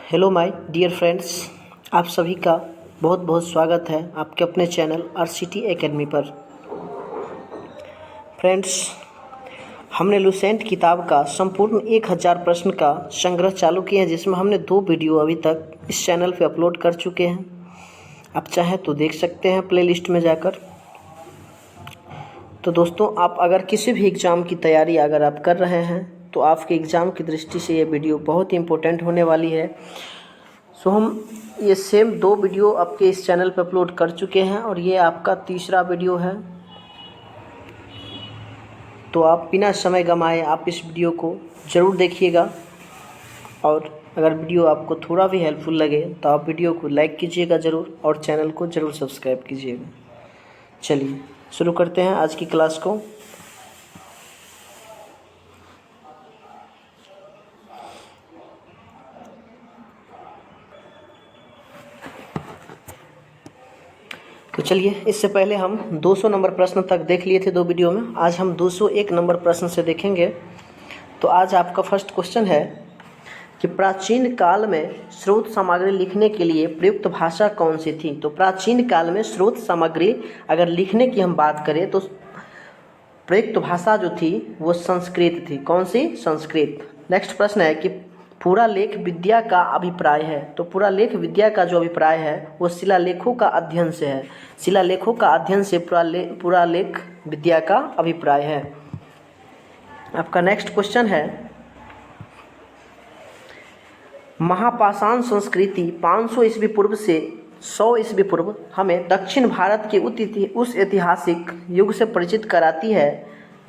Hello my dear friends, आप सभी का बहुत बहुत स्वागत है आपके अपने चैनल आरसीटी एकेडमी पर। फ्रेंड्स, हमने लुसेंट किताब का संपूर्ण 1000 प्रश्न का संग्रह चालू किया है, जिसमें हमने 2 वीडियो अभी तक इस चैनल पे अपलोड कर चुके हैं। आप चाहें तो देख सकते हैं प्लेलिस्ट में जाकर। तो दोस्तों, आप अगर किसी भी एग्ज़ाम की तैयारी अगर आप कर रहे हैं तो आपके एग्ज़ाम की दृष्टि से ये वीडियो बहुत ही इम्पोर्टेंट होने वाली है। सो हम ये सेम 2 वीडियो आपके इस चैनल पर अपलोड कर चुके हैं और ये आपका तीसरा वीडियो है। तो आप बिना समय गंवाए आप इस वीडियो को ज़रूर देखिएगा, और अगर वीडियो आपको थोड़ा भी हेल्पफुल लगे तो आप वीडियो को लाइक कीजिएगा ज़रूर और चैनल को ज़रूर सब्सक्राइब कीजिएगा। चलिए शुरू करते हैं आज की क्लास को। तो चलिए, इससे पहले हम 200 नंबर प्रश्न तक देख लिए थे 2 वीडियो में। आज हम 201 नंबर प्रश्न से देखेंगे। तो आज आपका फर्स्ट क्वेश्चन है कि प्राचीन काल में स्रोत सामग्री लिखने के लिए प्रयुक्त भाषा कौन सी थी। तो प्राचीन काल में स्रोत सामग्री अगर लिखने की हम बात करें तो प्रयुक्त भाषा जो थी वो संस्कृत थी। कौन सी? संस्कृत। नेक्स्ट प्रश्न है कि पूरा लेख विद्या का अभिप्राय है। तो पूरा लेख विद्या का जो अभिप्राय है वो शिलालेखों का अध्ययन से है। शिलालेखों का अध्ययन से पूरा लेख विद्या का अभिप्राय है। आपका नेक्स्ट क्वेश्चन है, महापाषाण संस्कृति 500 ईस्वी पूर्व से 100 ईस्वी पूर्व हमें दक्षिण भारत के उस ऐतिहासिक युग से परिचित कराती है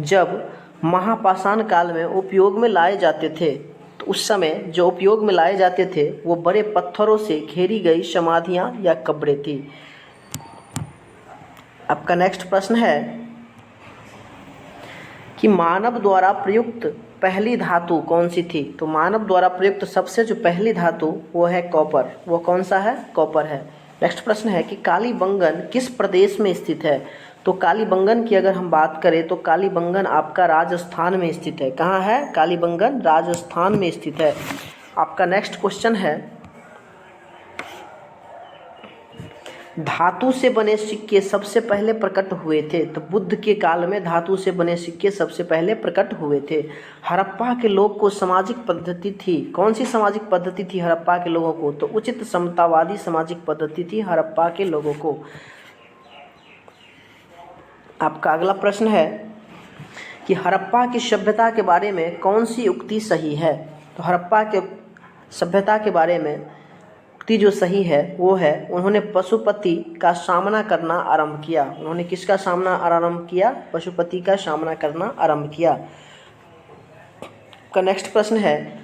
जब महापाषाण काल में उपयोग में लाए जाते थे। तो उस समय जो उपयोग में लाए जाते थे वो बड़े पत्थरों से घेरी गई समाधियां या कब्रें थी। आपका नेक्स्ट प्रश्न है कि मानव द्वारा प्रयुक्त पहली धातु कौन सी थी। तो मानव द्वारा प्रयुक्त सबसे जो पहली धातु वो है कॉपर। वो कौन सा है? कॉपर है। नेक्स्ट प्रश्न है कि कालीबंगन किस प्रदेश में स्थित है। तो कालीबंगन की अगर हम बात करें तो कालीबंगन आपका राजस्थान में स्थित है। कहाँ है? कालीबंगन राजस्थान में स्थित है। आपका नेक्स्ट क्वेश्चन है, धातु से बने सिक्के सबसे पहले प्रकट हुए थे। तो बुद्ध के काल में धातु से बने सिक्के सबसे पहले प्रकट हुए थे। हड़प्पा के लोग को सामाजिक पद्धति थी। कौन सी सामाजिक पद्धति थी हड़प्पा के लोगों को? तो उचित समतावादी सामाजिक पद्धति थी हड़प्पा के लोगों को। आपका अगला प्रश्न है कि हड़प्पा की सभ्यता के बारे में कौन सी उक्ति सही है। तो हड़प्पा के सभ्यता के बारे में उक्ति जो सही है वो है, उन्होंने पशुपति का सामना करना आरंभ किया। उन्होंने किसका सामना आरंभ किया? पशुपति का सामना करना आरंभ किया। का नेक्स्ट प्रश्न है,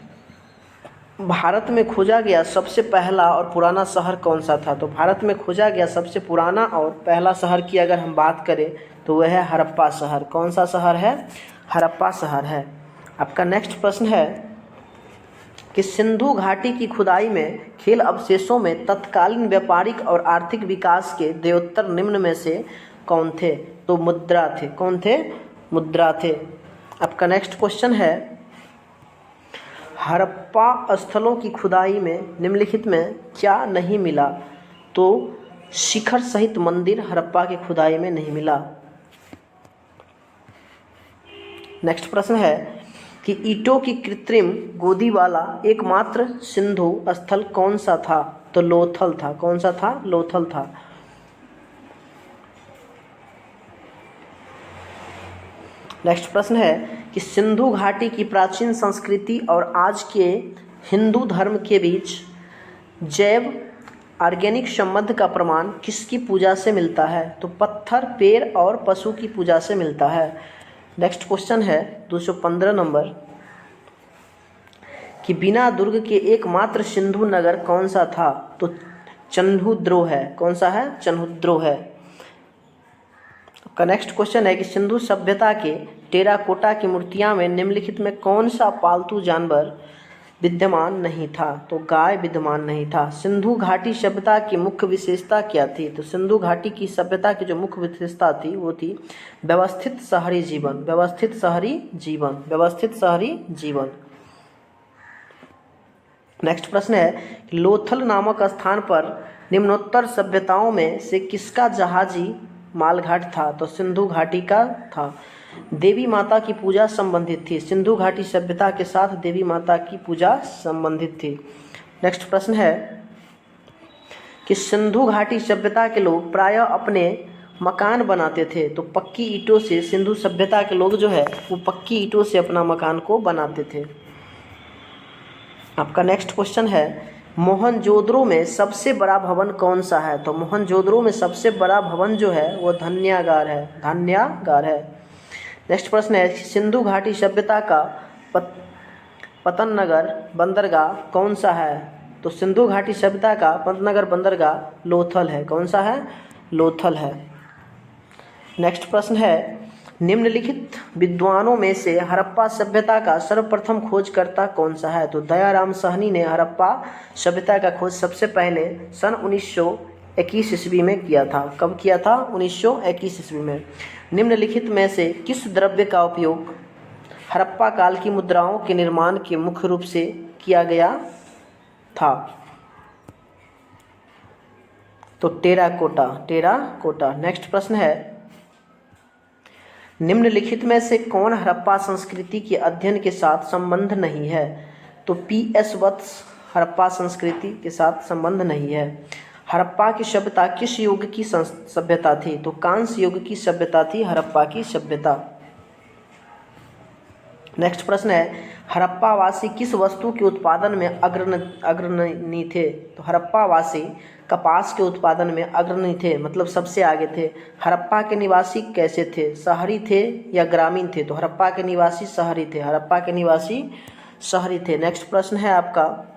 भारत में खोजा गया सबसे पहला और पुराना शहर कौन सा था। तो भारत में खोजा गया सबसे पुराना और पहला शहर की अगर हम बात करें तो वह है हड़प्पा शहर। कौन सा शहर है? हड़प्पा शहर है। आपका नेक्स्ट प्रश्न है कि सिंधु घाटी की खुदाई में खेल अवशेषों में तत्कालीन व्यापारिक और आर्थिक विकास के द्योतर निम्न में से कौन थे। तो मुद्रा थे। कौन थे? मुद्रा थे। आपका नेक्स्ट क्वेश्चन है, हड़प्पा स्थलों की खुदाई में निम्नलिखित में क्या नहीं मिला। तो शिखर सहित मंदिर हड़प्पा की खुदाई में नहीं मिला। नेक्स्ट प्रश्न है कि ईंटों की कृत्रिम गोदी वाला एकमात्र सिंधु स्थल कौन सा था। तो लोथल था। कौन सा था? लोथल था। नेक्स्ट प्रश्न है कि सिंधु घाटी की प्राचीन संस्कृति और आज के हिंदू धर्म के बीच जैव ऑर्गेनिक संबंध का प्रमाण किसकी पूजा से मिलता है। तो पत्थर, पेड़ और पशु की पूजा से मिलता है। नेक्स्ट क्वेश्चन है 215 नंबर कि बिना दुर्ग के एकमात्र सिंधु नगर कौन सा था। तो चन्हुद्रो है। कौन सा है? चन्हुद्रो है। का नेक्स्ट क्वेश्चन है कि सिंधु सभ्यता के टेराकोटा की मूर्तियां में निम्नलिखित में कौन सा पालतू जानवर विद्यमान नहीं था। तो गाय विद्यमान नहीं था। सिंधु घाटी सभ्यता की मुख्य विशेषता क्या थी। तो सिंधु घाटी की सभ्यता की जो मुख्य विशेषता थी वो थी व्यवस्थित शहरी जीवन। व्यवस्थित शहरी जीवन। व्यवस्थित शहरी जीवन। नेक्स्ट प्रश्न है कि लोथल नामक स्थान पर निम्नोत्तर सभ्यताओं में से किसका जहाजी मालघाट था? तो सिंधु घाटी का था। देवी माता की पूजा संबंधित थी। सिंधु घाटी सभ्यता के साथ देवी माता की पूजा संबंधित थी। नेक्स्ट प्रश्न है कि सिंधु घाटी सभ्यता के लोग प्रायः अपने मकान बनाते थे। तो पक्की ईंटों से सिंधु सभ्यता के लोग जो है वो पक्की ईंटों से अपना मकान को बनाते थे। आपका नेक्स्ट क्वेश्चन है मोहनजोदड़ो में सबसे बड़ा भवन कौन सा है? तो मोहनजोदड़ो में सबसे बड़ा भवन जो है वो धान्यागार है। नेक्स्ट प्रश्न है सिंधु घाटी सभ्यता का पतननगर बंदरगाह कौन सा है? तो सिंधु घाटी सभ्यता का पतननगर बंदरगाह लोथल है। कौन सा है? लोथल है। नेक्स्ट प्रश्न है निम्नलिखित विद्वानों में से हड़प्पा सभ्यता का सर्वप्रथम खोजकर्ता कौन सा है? तो दयाराम साहनी ने हड़प्पा सभ्यता का खोज सबसे पहले सन 1921 ईस्वी में किया था। कब किया था? 1921 ईस्वी में। निम्नलिखित में से किस द्रव्य का उपयोग हड़प्पा काल की मुद्राओं के निर्माण के मुख्य रूप से किया गया था? तो टेराकोटा। नेक्स्ट प्रश्न है निम्नलिखित में से कौन हड़प्पा संस्कृति के अध्ययन के साथ संबंध नहीं है? तो PS वत्स हड़प्पा संस्कृति के साथ संबंध नहीं है। हड़प्पा की सभ्यता किस युग की सभ्यता थी? तो कांस्य युग की सभ्यता थी हड़प्पा की सभ्यता। नेक्स्ट प्रश्न है हड़प्पा वासी किस वस्तु के उत्पादन में अग्रणी थे? तो हड़प्पा वासी कपास के उत्पादन में अग्रणी थे, मतलब सबसे आगे थे। हड़प्पा के निवासी कैसे थे? शहरी थे या ग्रामीण थे? तो हड़प्पा के निवासी शहरी थे। नेक्स्ट प्रश्न है आपका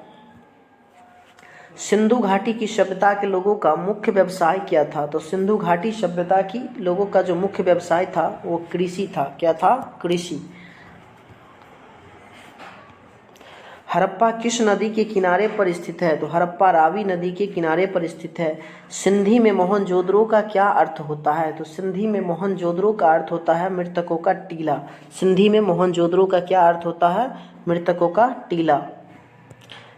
सिंधु घाटी की सभ्यता के लोगों का मुख्य व्यवसाय क्या था? तो सिंधु घाटी सभ्यता की लोगों का जो मुख्य व्यवसाय था वो कृषि था। क्या था? कृषि। हड़प्पा किस नदी के किनारे पर स्थित है? तो हड़प्पा रावी नदी के किनारे पर स्थित है। सिंधी में मोहनजोदड़ो का क्या अर्थ होता है? तो सिंधी में मोहनजोदड़ो का अर्थ होता है मृतकों का टीला। सिंधी में मोहनजोदड़ो का क्या अर्थ होता है? मृतकों का टीला।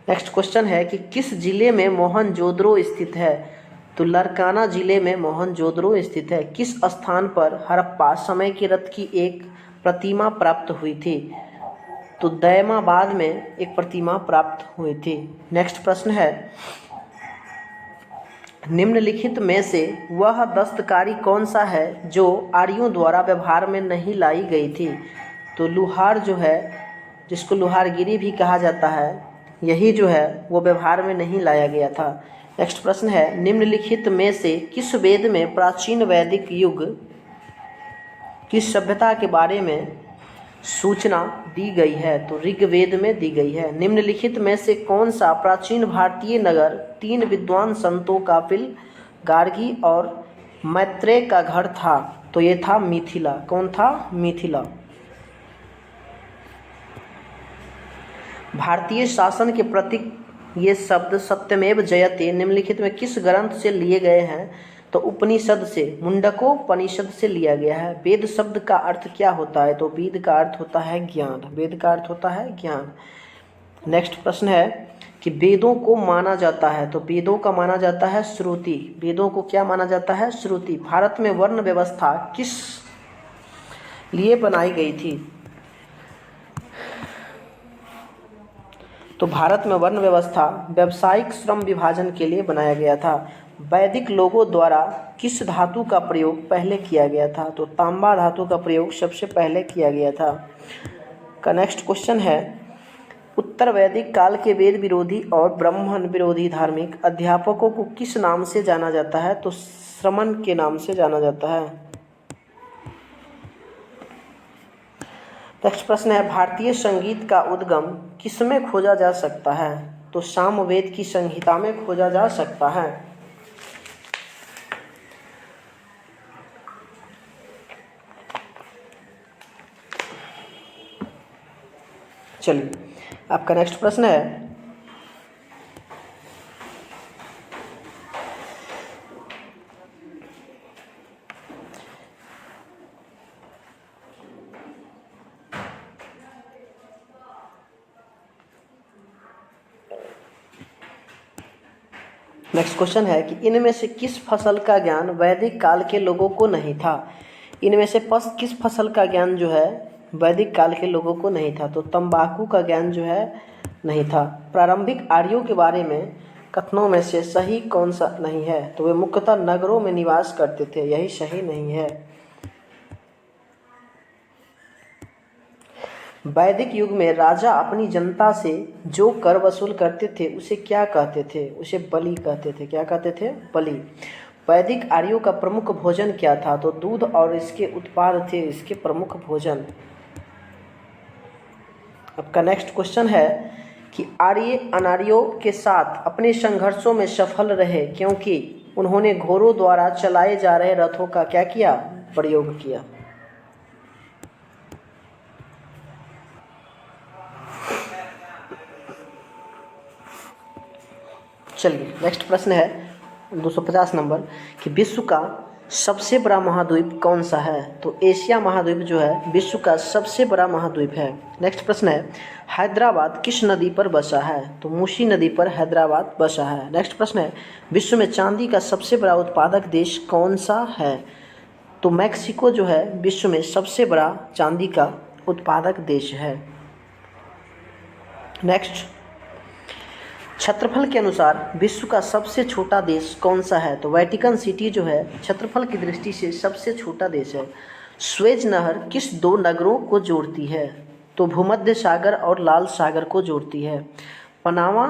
नेक्स्ट क्वेश्चन है कि किस जिले में मोहनजोदड़ो स्थित है? तो लरकाना जिले में मोहनजोदड़ो स्थित है। किस स्थान पर हड़प्पा समय के रथ की एक प्रतिमा प्राप्त हुई थी? तो दैमाबाद में एक प्रतिमा प्राप्त हुई थी। नेक्स्ट प्रश्न है निम्नलिखित में से वह दस्तकारी कौन सा है जो आर्यों द्वारा व्यवहार में नहीं लाई गई थी? तो लुहार जो है, जिसको लुहारगिरी भी कहा जाता है, यही जो है वो व्यवहार में नहीं लाया गया था। नेक्स्ट प्रश्न है निम्नलिखित में से किस वेद में प्राचीन वैदिक युग की सभ्यता के बारे में सूचना दी गई है? तो ऋग्वेद में दी गई है। निम्नलिखित में से कौन सा प्राचीन भारतीय नगर 3 विद्वान संतों कापिल, गार्गी और मैत्रेय का घर था? तो ये था मिथिला। कौन था? मिथिला। भारतीय शासन के प्रतीक ये शब्द सत्यमेव जयते निम्नलिखित में किस ग्रंथ से लिए गए हैं? तो उपनिषद से, मुंडकोपनिषद से लिया गया है। वेद शब्द का अर्थ क्या होता है? तो वेद का अर्थ होता है ज्ञान। वेद का अर्थ होता है ज्ञान। नेक्स्ट प्रश्न है कि वेदों को माना जाता है, तो वेदों का माना जाता है श्रुति। वेदों को क्या माना जाता है? श्रुति। भारत में वर्ण व्यवस्था किस लिए बनाई गई थी? तो भारत में वर्ण व्यवस्था व्यावसायिक श्रम विभाजन के लिए बनाया गया था। वैदिक लोगों द्वारा किस धातु का प्रयोग पहले किया गया था? तो तांबा धातु का प्रयोग सबसे पहले किया गया था। का नेक्स्ट क्वेश्चन है उत्तर वैदिक काल के वेद विरोधी और ब्राह्मण विरोधी धार्मिक अध्यापकों को किस नाम से जाना जाता है? तो श्रमण के नाम से जाना जाता है। नेक्स्ट प्रश्न है भारतीय संगीत का उद्गम किसमें खोजा जा सकता है? तो सामवेद की संहिता में खोजा जा सकता है। चलिए आपका नेक्स्ट प्रश्न है नेक्स्ट क्वेश्चन है कि इनमें से किस फसल का ज्ञान वैदिक काल के लोगों को नहीं था। इनमें से किस फसल का ज्ञान जो है वैदिक काल के लोगों को नहीं था। तो तंबाकू का ज्ञान जो है नहीं था। प्रारंभिक आर्यों के बारे में कथनों में से सही कौन सा नहीं है। तो वे मुख्यतः नगरों में निवास करते थे, यही सही नहीं है। वैदिक युग में राजा अपनी जनता से जो कर वसूल करते थे उसे क्या कहते थे। उसे बलि कहते थे। क्या कहते थे? बलि। वैदिक आर्यों का प्रमुख भोजन क्या था। तो दूध और इसके उत्पाद थे इसके प्रमुख भोजन। आपका नेक्स्ट क्वेश्चन है कि आर्य अनार्यों के साथ अपने संघर्षों में सफल रहे क्योंकि उन्होंने घोड़ों द्वारा चलाए जा रहे रथों का क्या किया? प्रयोग किया। चलिए नेक्स्ट प्रश्न है 250 नंबर कि विश्व का सबसे बड़ा महाद्वीप कौन सा है। तो एशिया महाद्वीप जो है विश्व का सबसे बड़ा महाद्वीप है। नेक्स्ट प्रश्न है हैदराबाद किस नदी पर बसा है। तो मूसी नदी पर हैदराबाद बसा है। नेक्स्ट प्रश्न है विश्व में चांदी का सबसे बड़ा उत्पादक देश कौन सा है। तो मैक्सिको जो है विश्व में सबसे बड़ा चांदी का उत्पादक देश है। नेक्स्ट क्षेत्रफल के अनुसार विश्व का सबसे छोटा देश कौन सा है। तो वेटिकन सिटी जो है क्षेत्रफल की दृष्टि से सबसे छोटा देश है। स्वेज नहर किस दो नगरों को जोड़ती है। तो भूमध्य सागर और लाल सागर को जोड़ती है। पनामा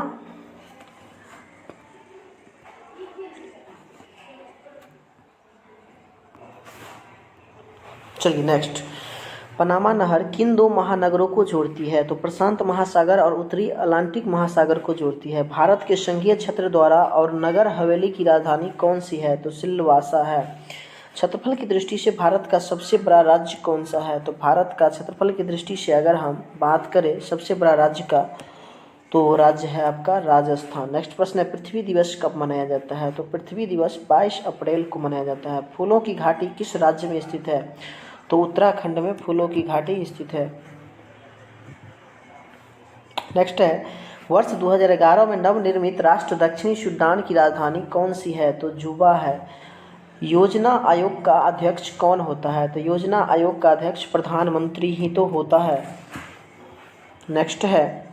चलिए नेक्स्ट पनामा नहर किन दो महानगरों को जोड़ती है। तो प्रशांत महासागर और उत्तरी अटलांटिक महासागर को जोड़ती है। भारत के संघीय क्षेत्र द्वारा और नगर हवेली की राजधानी कौन सी है। तो सिलवासा है। क्षेत्रफल की दृष्टि से भारत का सबसे बड़ा राज्य कौन सा है। तो भारत का क्षेत्रफल की दृष्टि से अगर हम बात करें सबसे बड़ा राज्य का तो राज्य है आपका राजस्थान। नेक्स्ट प्रश्न है पृथ्वी दिवस कब मनाया जाता है। तो पृथ्वी दिवस 22 अप्रैल को मनाया जाता है। फूलों की घाटी किस राज्य में स्थित है। तो उत्तराखंड में फूलों की घाटी स्थित है। नेक्स्ट है वर्ष 2011 में नवनिर्मित राष्ट्र दक्षिणी सूडान की राजधानी कौन सी है। तो जुबा है। योजना आयोग का अध्यक्ष कौन होता है। तो योजना आयोग का अध्यक्ष प्रधानमंत्री ही तो होता है। नेक्स्ट है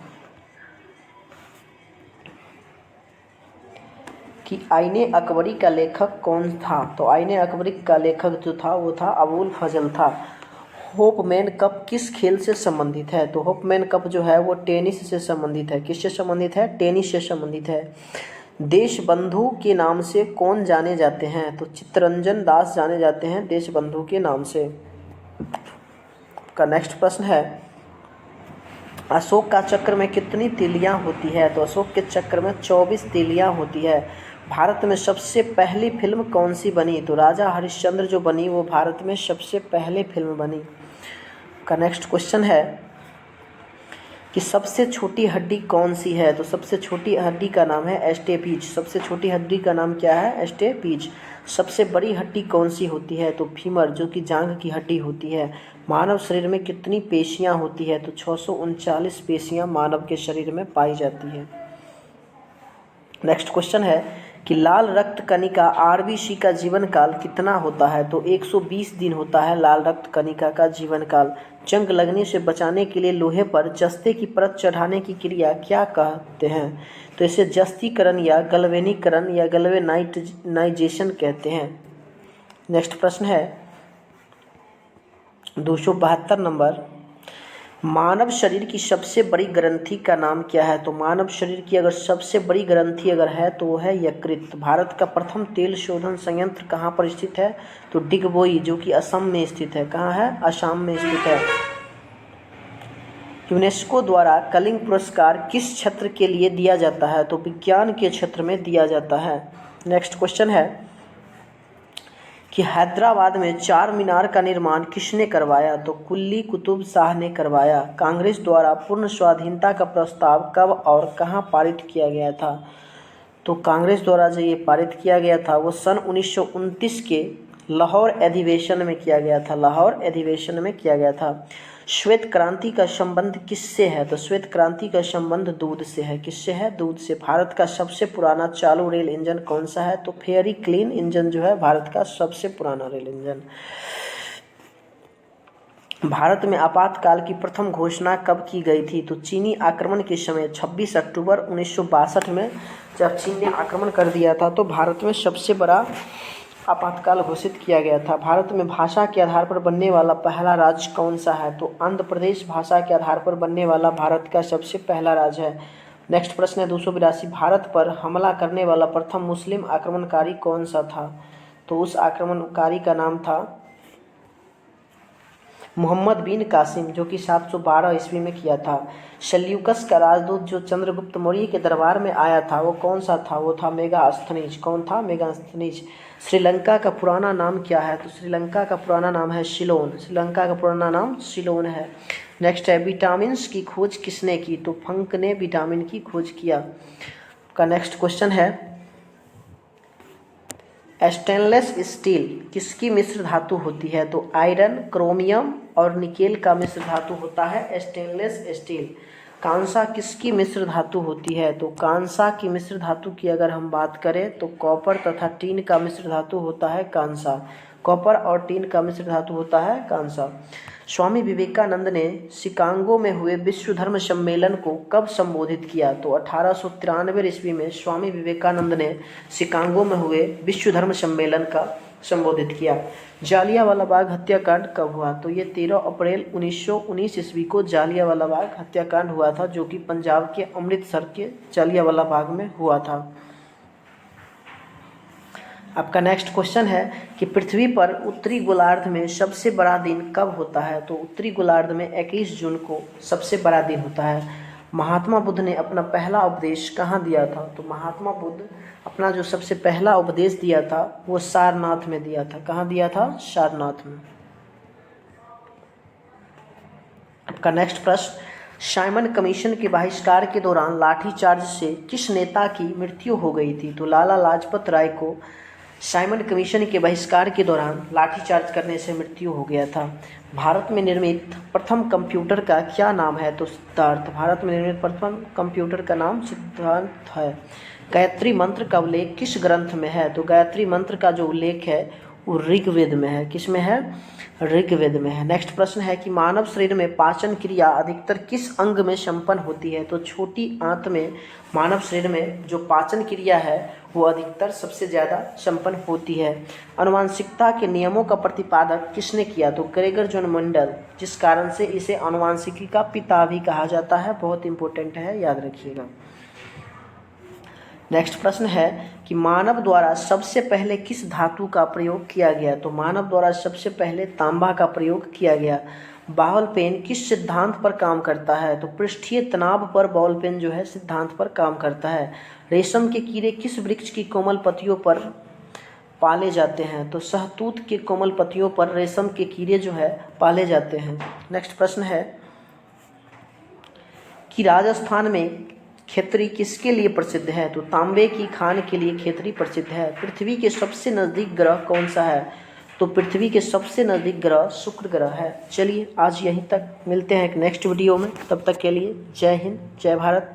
कि आईने अकबरी का लेखक कौन था। तो आईने अकबरी का लेखक जो था वो था अबुल फजल था। होपमैन कप किस खेल से संबंधित है। तो होपमैन कप जो है वो टेनिस से संबंधित है। किससे संबंधित है? टेनिस से संबंधित है। देशबंधु के नाम से कौन जाने जाते हैं। तो चित्तरंजन दास जाने जाते हैं देशबंधु के नाम से। का नेक्स्ट प्रश्न है अशोक का चक्र में कितनी तीलियां होती है। तो अशोक के चक्र में 24 तीलियां होती है। भारत में सबसे पहली फिल्म कौन सी बनी। तो राजा हरिश्चंद्र जो बनी वो भारत में सबसे पहले फिल्म बनी। का नेक्स्ट क्वेश्चन है कि सबसे छोटी हड्डी कौन सी है। तो सबसे छोटी हड्डी का नाम है एस्टेपीज। सबसे छोटी हड्डी का नाम क्या है? एस्टेपीज। सबसे बड़ी हड्डी कौन सी होती है। तो फीमर जो कि जांघ की हड्डी होती है। मानव शरीर में कितनी पेशियां होती है। तो 639 पेशियां मानव के शरीर में पाई जाती है। नेक्स्ट क्वेश्चन है कि लाल रक्त कणिका आरबीसी का जीवन काल कितना होता है। तो 120 दिन होता है लाल रक्त कणिका का जीवन काल। जंग लगने से बचाने के लिए लोहे पर जस्ते की परत चढ़ाने की क्रिया क्या कहते हैं। तो इसे जस्तीकरण या गल्वेनीकरण या गल्वेनाइजेशन कहते हैं। नेक्स्ट प्रश्न है 272 नंबर मानव शरीर की सबसे बड़ी ग्रंथि का नाम क्या है। तो मानव शरीर की अगर सबसे बड़ी ग्रंथि अगर है तो वो है यकृत। भारत का प्रथम तेल शोधन संयंत्र कहाँ पर स्थित है। तो डिगबोई जो कि असम में स्थित है। कहाँ है? असम में स्थित है। यूनेस्को द्वारा कलिंग पुरस्कार किस क्षेत्र के लिए दिया जाता है। तो विज्ञान के क्षेत्र में दिया जाता है। नेक्स्ट क्वेश्चन है कि हैदराबाद में चार मीनार का निर्माण किसने करवाया। तो कुली कुतुब शाह ने करवाया। कांग्रेस द्वारा पूर्ण स्वाधीनता का प्रस्ताव कब और कहां पारित किया गया था। तो कांग्रेस द्वारा जो ये पारित किया गया था वो सन 1929 के लाहौर अधिवेशन में किया गया था। लाहौर अधिवेशन में किया गया था। श्वेत क्रांति का संबंध किससे है? तो श्वेत क्रांति का संबंध दूध से है। किससे है? दूध से। भारत का सबसे पुराना चालू रेल इंजन कौन सा है? तो फेयरी क्लीन इंजन जो है भारत का सबसे पुराना रेल इंजन। भारत में आपातकाल की प्रथम घोषणा कब की गई थी? तो चीनी आक्रमण के समय 26 अक्टूबर 1962 में जब चीन ने आक्रमण कर दिया था तो भारत में सबसे बड़ा आपातकाल घोषित किया गया था। भारत में भाषा के आधार पर बनने वाला पहला राज्य कौन सा है? तो आंध्र प्रदेश भाषा के आधार पर बनने वाला भारत का सबसे पहला राज्य है। नेक्स्ट प्रश्न है 282, भारत पर हमला करने वाला प्रथम मुस्लिम आक्रमणकारी कौन सा था? तो उस आक्रमणकारी का नाम था मोहम्मद बिन कासिम, जो कि 712 ईस्वी में किया था। शल्यूकस का राजदूत जो चंद्रगुप्त मौर्य के दरबार में आया था वो कौन सा था? वो था मेगास्थनीज। कौन था? मेगास्थनीज। श्रीलंका का पुराना नाम क्या है? तो श्रीलंका का पुराना नाम है सिलोन। श्रीलंका का पुराना नाम सिलोन है। नेक्स्ट है विटामिन की खोज किसने की? तो फंक ने विटामिन की खोज किया। का नेक्स्ट क्वेश्चन है स्टेनलेस स्टील किसकी मिश्र धातु होती है? तो आयरन, क्रोमियम और निकेल का मिश्र धातु होता है स्टेनलेस स्टील। कांसा किसकी मिश्र धातु होती है? तो कांसा की मिश्र धातु की अगर हम बात करें तो कॉपर तथा टीन का मिश्र धातु होता है कांसा। कॉपर और टीन का मिश्र धातु होता है कांसा। स्वामी विवेकानंद ने शिकागो में हुए विश्व धर्म सम्मेलन को कब संबोधित किया? तो 1893 ईस्वी में स्वामी विवेकानंद ने शिकागो में हुए विश्व धर्म सम्मेलन का संबोधित किया। जालियांवाला बाग हत्याकांड कब हुआ? तो ये 13 अप्रैल 1919 ईस्वी को जालियांवाला बाग हत्याकांड हुआ था, जो कि पंजाब के अमृतसर के जालियांवाला बाग में हुआ था। आपका नेक्स्ट क्वेश्चन है कि पृथ्वी पर उत्तरी गोलार्ध में सबसे बड़ा दिन कब होता है? तो उत्तरी गोलार्ध में 21 जून को सबसे बड़ा दिन होता है। महात्मा बुद्ध ने अपना पहला उपदेश कहाँ दिया था? तो महात्मा बुद्ध अपना जो सबसे पहला उपदेश दिया था वो सारनाथ में दिया था। कहाँ दिया था? सारनाथ में। आपका नेक्स्ट प्रश्न, साइमन कमीशन के बहिष्कार के दौरान लाठीचार्ज से किस नेता की मृत्यु हो गई थी? तो लाला लाजपत राय को साइमन कमीशन के बहिष्कार के दौरान लाठीचार्ज करने से मृत्यु हो गया था। भारत में निर्मित प्रथम कंप्यूटर का क्या नाम है? तो सिद्धार्थ। भारत में निर्मित प्रथम कंप्यूटर का नाम सिद्धार्थ है। गायत्री मंत्र का उल्लेख किस ग्रंथ में है? तो गायत्री मंत्र का जो उल्लेख है वो ऋग्वेद में है। किस में है? ऋग्वेद में है। नेक्स्ट प्रश्न है कि मानव शरीर में पाचन क्रिया अधिकतर किस अंग में संपन्न होती है? तो छोटी आंत में मानव शरीर में जो पाचन क्रिया है वो अधिकतर सबसे ज़्यादा संपन्न होती है। आनुवांशिकता के नियमों का प्रतिपादक किसने किया? तो ग्रेगर जॉन मेंडल, जिस कारण से इसे आनुवांशिकी का पिता भी कहा जाता है। बहुत इंपॉर्टेंट है, याद रखिएगा। नेक्स्ट प्रश्न है कि मानव द्वारा सबसे पहले किस धातु का प्रयोग किया गया? तो मानव द्वारा सबसे पहले तांबा का प्रयोग किया गया। बॉल पेन किस सिद्धांत पर काम करता है? तो पृष्ठीय तनाव पर बॉल पेन जो है सिद्धांत पर काम करता है। रेशम के कीड़े किस वृक्ष की कोमल पत्तियों पर पाले जाते हैं? तो सहतूत के कोमल पत्तियों पर रेशम के कीड़े जो है पाले जाते हैं। नेक्स्ट प्रश्न है कि राजस्थान में खेतरी किसके लिए प्रसिद्ध है? तो तांबे की खान के लिए खेतरी प्रसिद्ध है। पृथ्वी के सबसे नज़दीक ग्रह कौन सा है? तो पृथ्वी के सबसे नज़दीक ग्रह शुक्र ग्रह है। चलिए आज यहीं तक, मिलते हैं एक नेक्स्ट वीडियो में। तब तक के लिए जय हिंद, जय भारत।